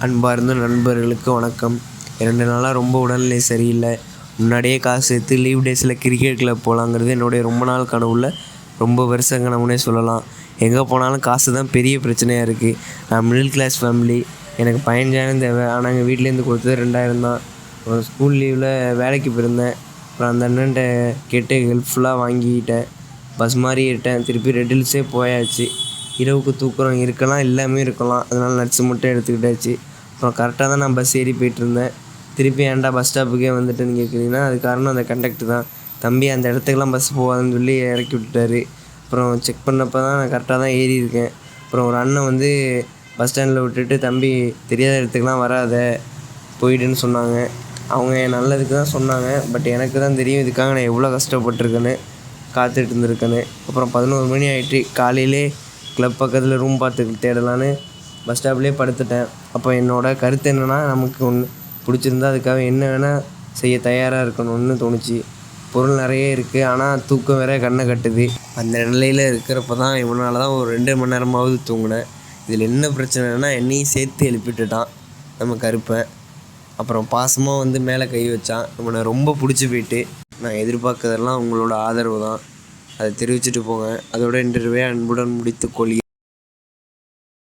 அன்பார்ந்த நண்பர்களுக்கு வணக்கம். 2 நாளாக ரொம்ப உடல்நிலை சரியில்லை. முன்னாடியே காசு சேர்த்து லீவ் டேஸில் கிரிக்கெட் கிளப் போகலாங்கிறது என்னுடைய ரொம்ப நாள் கனவுல ரொம்ப வருஷ கனவுனே சொல்லலாம். எங்கே போனாலும் காசு தான் பெரிய பிரச்சனையாக இருக்குது. நான் மிடில் கிளாஸ் ஃபேமிலி. எனக்கு 15,000 தேவை. ஆனால் எங்கள் வீட்டிலேருந்து கொடுத்தது 2,000 தான். அப்புறம் ஸ்கூல் லீவில் வேலைக்கு போயிருந்தேன். அப்புறம் அந்த அண்ணன்ட்ட கேட்டு ஹெல்ப்ஃபுல்லாக வாங்கிக்கிட்டேன். பஸ் மாதிரி ஏறிட்டேன். திருப்பி ரெட் ஹில்ஸே போயாச்சு. இரவுக்கு தூக்கம் இருக்கலாம், இல்லாமல் இருக்கலாம். அதனால் நட்ஸ் மட்டும் எடுத்துக்கிட்டாச்சு. அப்புறம் கரெக்டாக தான் நான் பஸ் ஏறி போயிட்டுருந்தேன். திருப்பி ஏன்டா பஸ் ஸ்டாப்புக்கே வந்துட்டுன்னு கேட்குறீங்கன்னா, அது காரணம் அந்த கண்டக்டர் தான். தம்பி அந்த இடத்துக்குலாம் பஸ் போகாதுன்னு சொல்லி இறக்கி விட்டுட்டாரு. அப்புறம் செக் பண்ணப்போ தான் நான் கரெக்டாக தான் ஏறியிருக்கேன். அப்புறம் ஒரு அண்ணன் வந்து பஸ் ஸ்டாண்டில் விட்டுட்டு, தம்பி தெரியாத இடத்துக்குலாம் வராத, போயிடுன்னு சொன்னாங்க. அவங்க என் நல்லதுக்கு தான் சொன்னாங்க. பட் எனக்கு தான் தெரியும் இதுக்காக நான் எவ்வளோ கஷ்டப்பட்டுருக்கேன்னு, காத்துட்டு இருந்திருக்கேன்னு. அப்புறம் 11 மணி ஆகிட்டு. காலையிலே கிளப் பக்கத்தில் ரூம் பார்த்து தேடலான்னு பஸ் ஸ்டாப்லேயே படுத்துட்டேன். அப்போ என்னோடய கருத்து என்னென்னா, நமக்கு ஒன்று பிடிச்சிருந்தா அதுக்காக என்ன வேணால் செய்ய தயாராக இருக்கணும்னு தோணுச்சு. பொருள் நிறைய இருக்குது, ஆனால் தூக்கம் வேற கண்ணை கட்டுது. அந்த நிலையில் இருக்கிறப்ப தான் இவனால் தான் ஒரு 2 மணி நேரமாவது தூங்கினேன். இதில் என்ன பிரச்சனைனா, என்னையும் சேர்த்து எழுப்பிட்டுட்டான் நம்ம கருப்பன். அப்புறம் பாசமாக வந்து மேலே கை வச்சான். இவனை ரொம்ப பிடிச்சி போயிட்டு. நான் எதிர்பார்க்கறதெல்லாம் உங்களோட ஆதரவு தான். அதை தெரிவிச்சுட்டு போங்க. அதோட இன்டர்வியூவை அன்புடன் முடித்துக்கொள்கிறேன்.